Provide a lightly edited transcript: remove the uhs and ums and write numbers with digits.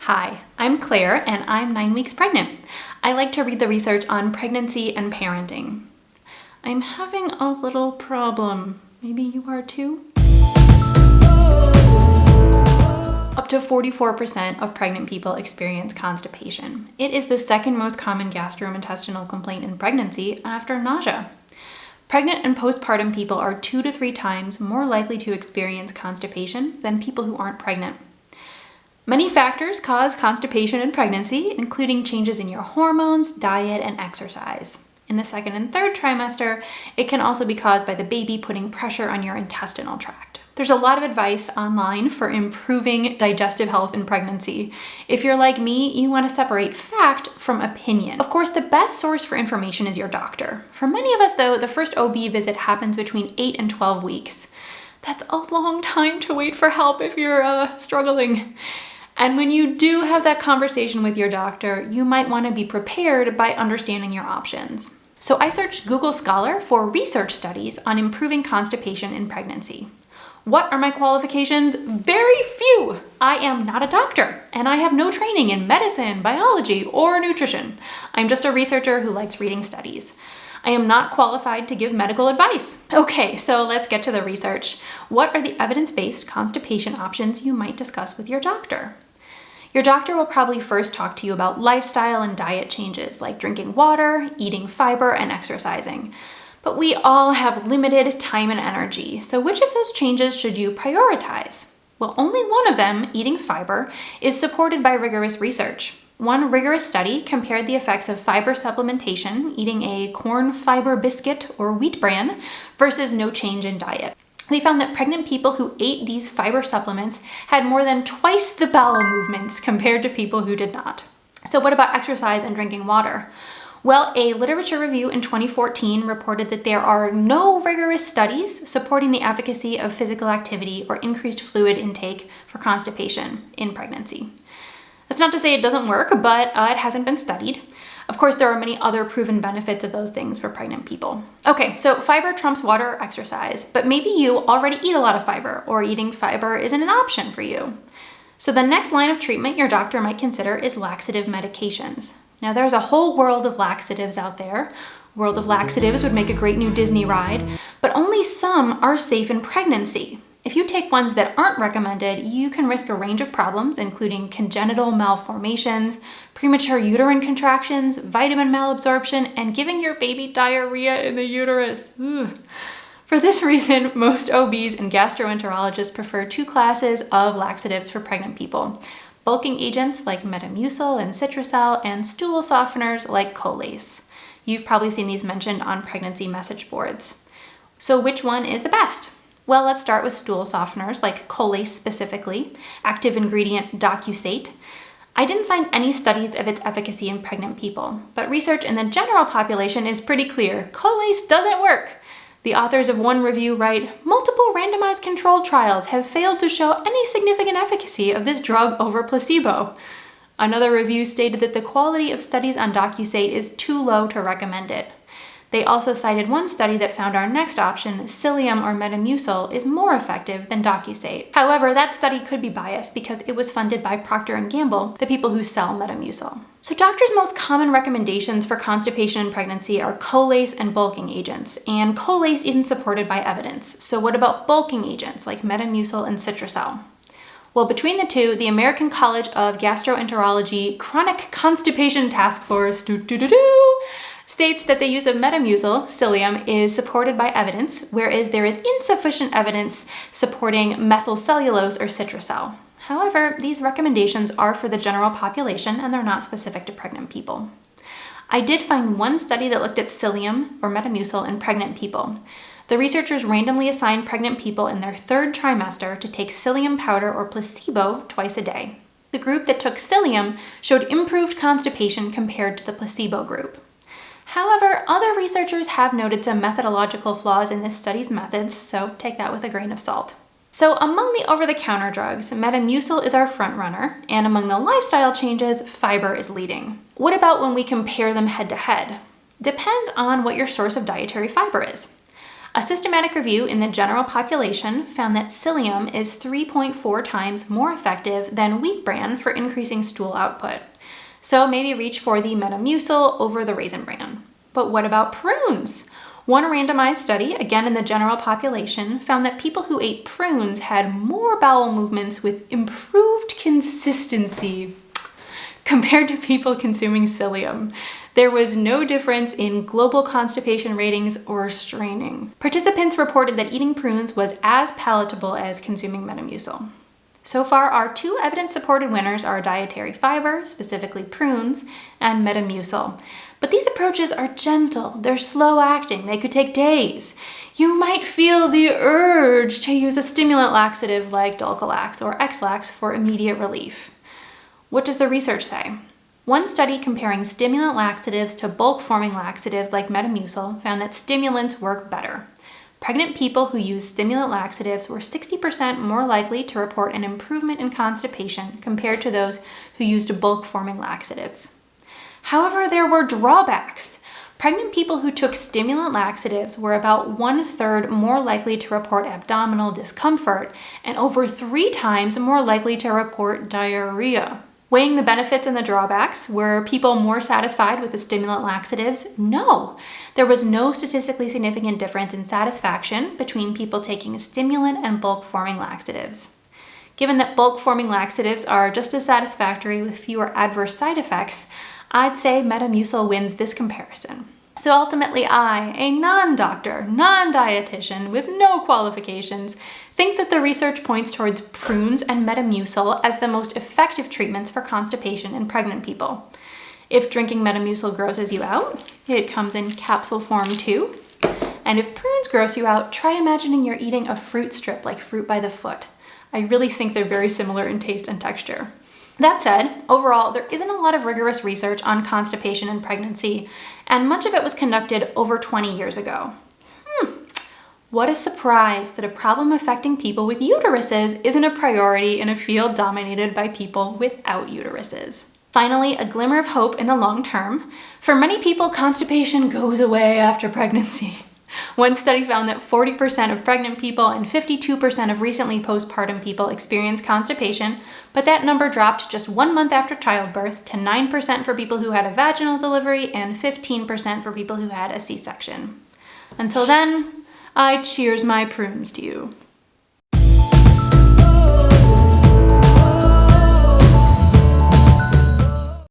Hi, I'm Claire and I'm 9 weeks pregnant. I like to read the research on pregnancy and parenting. I'm having a little problem. Maybe you are too? Up to 44% of pregnant people experience constipation. It is the second most common gastrointestinal complaint in pregnancy after nausea. Pregnant and postpartum people are 2 to 3 times more likely to experience constipation than people who aren't pregnant. Many factors cause constipation in pregnancy, including changes in your hormones, diet, and exercise. In the second and third trimester, it can also be caused by the baby putting pressure on your intestinal tract. There's a lot of advice online for improving digestive health in pregnancy. If you're like me, you want to separate fact from opinion. Of course, the best source for information is your doctor. For many of us, though, the first OB visit happens between 8 and 12 weeks. That's a long time to wait for help if you're struggling. And when you do have that conversation with your doctor, you might want to be prepared by understanding your options. So I searched Google Scholar for research studies on improving constipation in pregnancy. What are my qualifications? Very few. I am not a doctor, and I have no training in medicine, biology, or nutrition. I'm just a researcher who likes reading studies. I am not qualified to give medical advice. Okay, so let's get to the research. What are the evidence-based constipation options you might discuss with your doctor? Your doctor will probably first talk to you about lifestyle and diet changes like drinking water, eating fiber, and exercising. But we all have limited time and energy, so which of those changes should you prioritize? Well, only one of them, eating fiber, is supported by rigorous research. One rigorous study compared the effects of fiber supplementation, eating a corn fiber biscuit or wheat bran, versus no change in diet. They found that pregnant people who ate these fiber supplements had more than twice the bowel movements compared to people who did not. So what about exercise and drinking water? Well, a literature review in 2014 reported that there are no rigorous studies supporting the efficacy of physical activity or increased fluid intake for constipation in pregnancy. That's not to say it doesn't work, but it hasn't been studied. Of course, there are many other proven benefits of those things for pregnant people. Okay, so fiber trumps water or exercise, but maybe you already eat a lot of fiber, or eating fiber isn't an option for you. So the next line of treatment your doctor might consider is laxative medications. Now, there's a whole world of laxatives out there. World of Laxatives would make a great new Disney ride, but only some are safe in pregnancy. If you take ones that aren't recommended, you can risk a range of problems, including congenital malformations, premature uterine contractions, vitamin malabsorption, and giving your baby diarrhea in the uterus. Ugh. For this reason, most OBs and gastroenterologists prefer 2 classes of laxatives for pregnant people: bulking agents like Metamucil and Citracel, and stool softeners like Colace. You've probably seen these mentioned on pregnancy message boards. So which one is the best? Well, let's start with stool softeners like Colace specifically, active ingredient Docusate. I didn't find any studies of its efficacy in pregnant people, but research in the general population is pretty clear. Colace doesn't work. The authors of one review write, multiple randomized controlled trials have failed to show any significant efficacy of this drug over placebo. Another review stated that the quality of studies on Docusate is too low to recommend it. They also cited one study that found our next option, Psyllium or Metamucil, is more effective than Docusate. However, that study could be biased because it was funded by Procter & Gamble, the people who sell Metamucil. So doctors' most common recommendations for constipation in pregnancy are Colace and bulking agents, and Colace isn't supported by evidence. So what about bulking agents like Metamucil and Citracel? Well, between the two, the American College of Gastroenterology Chronic Constipation Task Force states that the use of Metamucil, Psyllium, is supported by evidence, whereas there is insufficient evidence supporting methylcellulose or Citracel. However, these recommendations are for the general population and they're not specific to pregnant people. I did find one study that looked at Psyllium or Metamucil in pregnant people. The researchers randomly assigned pregnant people in their 3rd trimester to take Psyllium powder or placebo twice a day. The group that took Psyllium showed improved constipation compared to the placebo group. However, other researchers have noted some methodological flaws in this study's methods, so take that with a grain of salt. So among the over-the-counter drugs, Metamucil is our front runner, and among the lifestyle changes, fiber is leading. What about when we compare them head-to-head? Depends on what your source of dietary fiber is. A systematic review in the general population found that psyllium is 3.4 times more effective than wheat bran for increasing stool output. So maybe reach for the Metamucil over the Raisin Bran. But what about prunes? One randomized study, again in the general population, found that people who ate prunes had more bowel movements with improved consistency compared to people consuming psyllium. There was no difference in global constipation ratings or straining. Participants reported that eating prunes was as palatable as consuming Metamucil. So far, our two evidence-supported winners are dietary fiber, specifically prunes, and Metamucil. But these approaches are gentle, they're slow-acting, they could take days. You might feel the urge to use a stimulant laxative like Dulcolax or X-Lax for immediate relief. What does the research say? One study comparing stimulant laxatives to bulk-forming laxatives like Metamucil found that stimulants work better. Pregnant people who used stimulant laxatives were 60% more likely to report an improvement in constipation compared to those who used bulk-forming laxatives. However, there were drawbacks. Pregnant people who took stimulant laxatives were about 1/3 more likely to report abdominal discomfort and over 3 times more likely to report diarrhea. Weighing the benefits and the drawbacks, were people more satisfied with the stimulant laxatives? No. There was no statistically significant difference in satisfaction between people taking stimulant and bulk-forming laxatives. Given that bulk-forming laxatives are just as satisfactory with fewer adverse side effects, I'd say Metamucil wins this comparison. So ultimately I, a non-doctor, non-dietitian with no qualifications, think that the research points towards prunes and Metamucil as the most effective treatments for constipation in pregnant people. If drinking Metamucil grosses you out, it comes in capsule form too. And if prunes gross you out, try imagining you're eating a fruit strip like Fruit by the Foot. I really think they're very similar in taste and texture. That said, overall, there isn't a lot of rigorous research on constipation and pregnancy, and much of it was conducted over 20 years ago. What a surprise that a problem affecting people with uteruses isn't a priority in a field dominated by people without uteruses. Finally, a glimmer of hope in the long term. For many people, constipation goes away after pregnancy. One study found that 40% of pregnant people and 52% of recently postpartum people experience constipation, but that number dropped just 1 month after childbirth to 9% for people who had a vaginal delivery and 15% for people who had a C-section. Until then, I cheers my prunes to you.